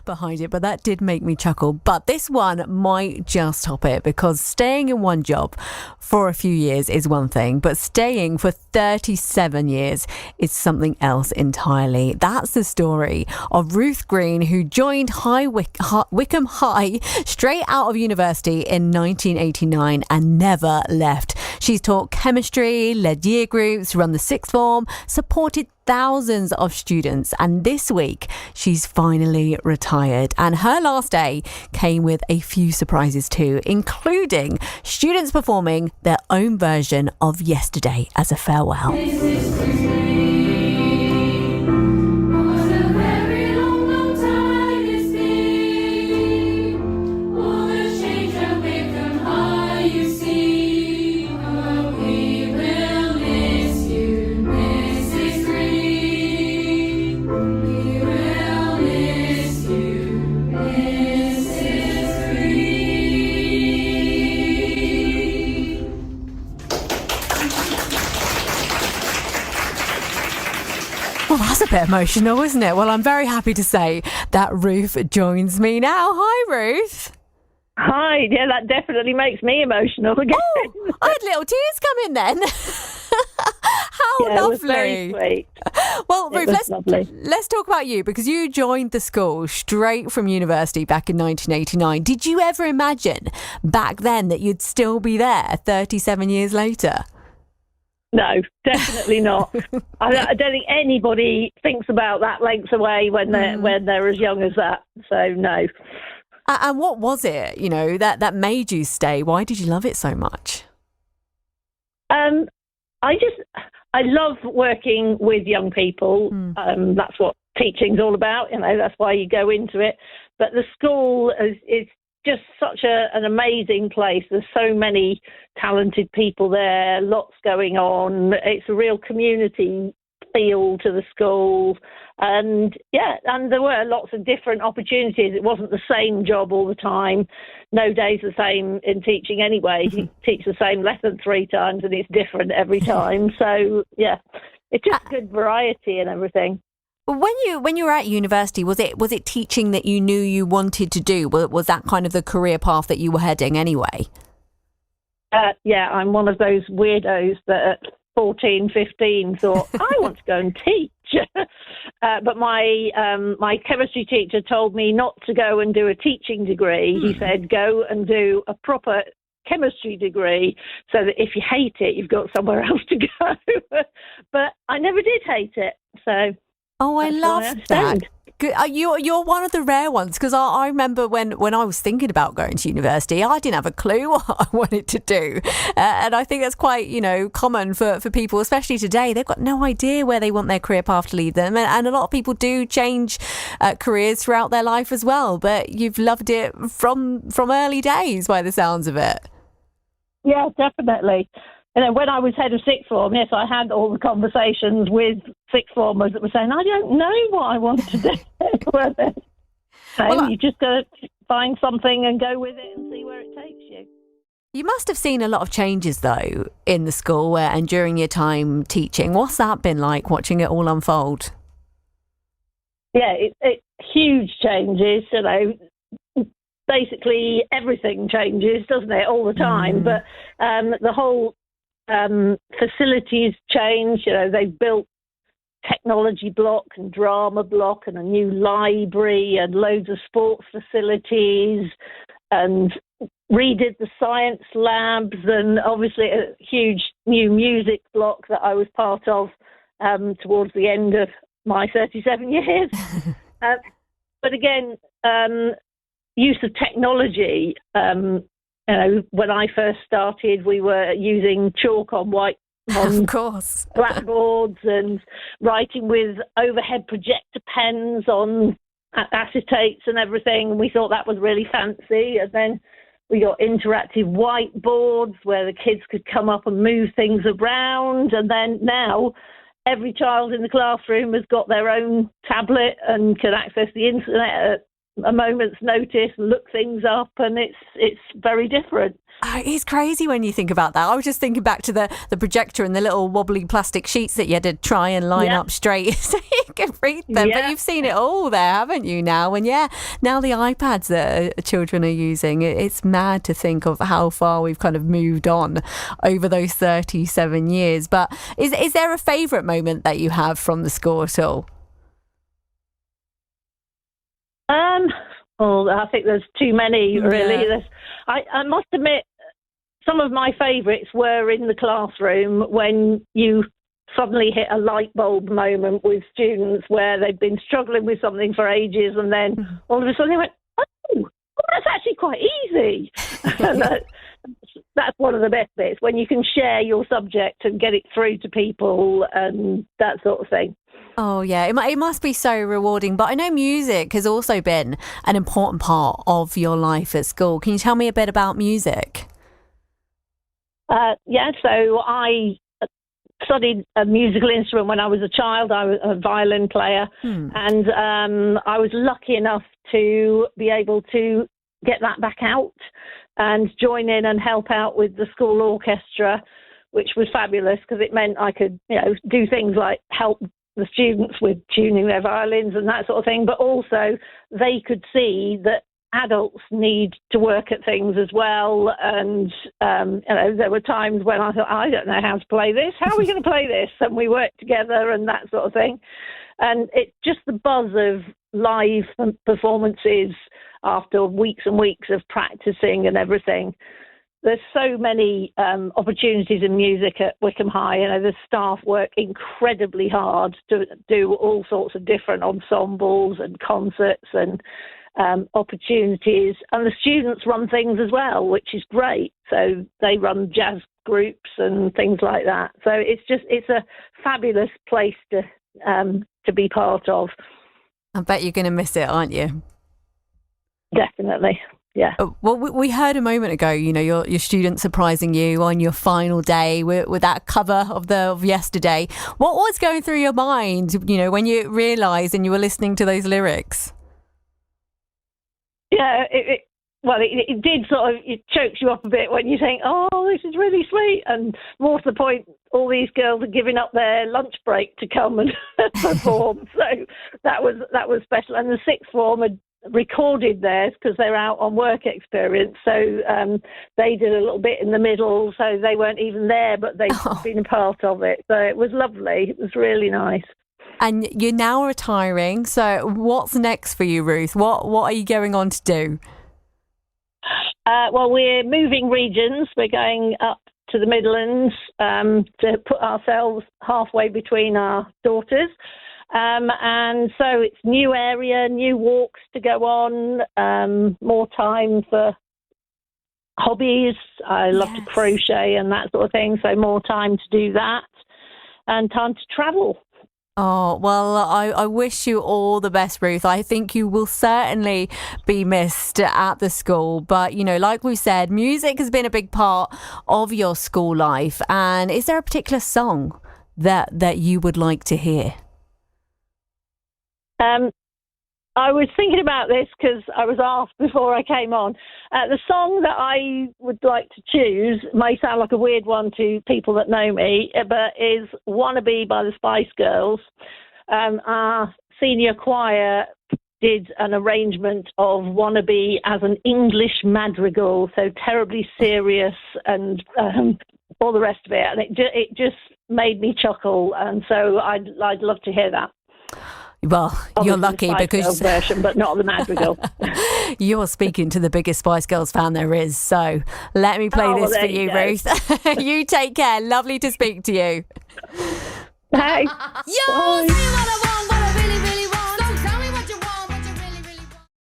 behind it, but that did make me chuckle. But this one might just top it, because staying in one job for a few years is one thing, but staying for 37 years is something else entirely. That's the story of Ruth Green, who joined Wycombe High straight out of university in 1989 and never left. She's taught chemistry, led year groups, run the sixth form, supported thousands of students, and this week she's finally retired. And her last day came with a few surprises too, including students performing their own version of Yesterday as a farewell. Well, that's a bit emotional, isn't it? Well, I'm very happy to say that Ruth joins me now. Hi, Ruth. Hi. Yeah, that definitely makes me emotional again. Oh, I had little tears come in then. How yeah, lovely. It was very sweet. Well, Ruth, lovely. let's talk about you, because you joined the school straight from university back in 1989. Did you ever imagine back then that you'd still be there 37 years later? No, definitely not. I don't think anybody thinks about that length away when they're as young as that. So no. And what was it, that made you stay? Why did you love it so much? I love working with young people. That's what teaching's all about. That's why you go into it. But the school is just such an amazing place. There's so many talented people there, lots going on. It's a real community feel to the school. And there were lots of different opportunities. It wasn't the same job all the time. No day's the same in teaching anyway. You teach the same lesson 3 times and it's different every time. So, it's just good variety and everything. When you were at university, was it teaching that you knew you wanted to do? Was that kind of the career path that you were heading anyway? I'm one of those weirdos that at 14, 15 thought, I want to go and teach. But my chemistry teacher told me not to go and do a teaching degree. He said, go and do a proper chemistry degree so that if you hate it, you've got somewhere else to go. But I never did hate it. So... Oh, I love that. You're one of the rare ones, because I remember when I was thinking about going to university, I didn't have a clue what I wanted to do. And I think that's quite, common for people, especially today. They've got no idea where they want their career path to lead them. And a lot of people do change careers throughout their life as well. But you've loved it from early days by the sounds of it. Yeah, definitely. When I was head of sixth form, yes, I had all the conversations with sixth formers that were saying, I don't know what I want to do. So you just got to find something and go with it and see where it takes you. You must have seen a lot of changes, though, in the school and during your time teaching. What's that been like, watching it all unfold? Yeah, it huge changes, basically everything changes, doesn't it, all the time. But the whole facilities change. They've built technology block and drama block and a new library and loads of sports facilities and redid the science labs and obviously a huge new music block that I was part of towards the end of my 37 years. But again, use of technology. When I first started, we were using chalk on of course, blackboards and writing with overhead projector pens on acetates and everything. We thought that was really fancy. And then we got interactive whiteboards where the kids could come up and move things around. And then now every child in the classroom has got their own tablet and can access the internet at a moment's notice, look things up, and it's very different. Oh, it's crazy when you think about that. I was just thinking back to the projector and the little wobbly plastic sheets that you had to try and line up straight so you can read them. But you've seen it all there, haven't you, now? And now the iPads that children are using, it's mad to think of how far we've kind of moved on over those 37 years. But is there a favourite moment that you have from the school at all? I think there's too many, really. Yeah. I must admit, some of my favourites were in the classroom when you suddenly hit a light bulb moment with students where they've been struggling with something for ages, and then all of a sudden they went, oh, that's actually quite easy. And that's one of the best bits, when you can share your subject and get it through to people and that sort of thing. Oh, yeah, it must be so rewarding. But I know music has also been an important part of your life at school. Can you tell me a bit about music? So I studied a musical instrument when I was a child. I was a violin player, and I was lucky enough to be able to get that back out and join in and help out with the school orchestra, which was fabulous because it meant I could, do things like help the students with tuning their violins and that sort of thing, but also they could see that adults need to work at things as well. And, there were times when I thought, I don't know how to play this. How are we going to play this? And we worked together and that sort of thing. And it's just the buzz of live performances after weeks and weeks of practicing and everything. There's so many opportunities in music at Wycombe High. The staff work incredibly hard to do all sorts of different ensembles and concerts and opportunities. And the students run things as well, which is great. So they run jazz groups and things like that. So it's a fabulous place to be part of. I bet you're going to miss it, aren't you? Definitely. Yeah. Well, we heard a moment ago, your student surprising you on your final day with that cover of yesterday. What was going through your mind, when you realised and you were listening to those lyrics? Yeah, it did sort of, it chokes you up a bit when you think, oh, this is really sweet. And more to the point, all these girls are giving up their lunch break to come and perform. So that was special. And the sixth form had recorded theirs because they're out on work experience. So they did a little bit in the middle. So they weren't even there, but they've been a part of it. So it was lovely. It was really nice. And you're now retiring. So what's next for you, Ruth? What are you going on to do? Well, we're moving regions. We're going up to the Midlands to put ourselves halfway between our daughters. And so it's new area, new walks to go on, more time for hobbies. I love to crochet and that sort of thing. So more time to do that and time to travel. Oh, well, I wish you all the best, Ruth. I think you will certainly be missed at the school. But, like we said, music has been a big part of your school life. And is there a particular song that you would like to hear? I was thinking about this because I was asked before I came on. The song that I would like to choose may sound like a weird one to people that know me, but is Wannabe by the Spice Girls. Our senior choir did an arrangement of Wannabe as an English madrigal, so terribly serious and all the rest of it. And it just made me chuckle, and so I'd love to hear that. Well, obviously you're lucky because version, but not the madrigal. You're speaking to the biggest Spice Girls fan there is. So let me play this for you, Ruth. You take care. Lovely to speak to you. Hey. Yours.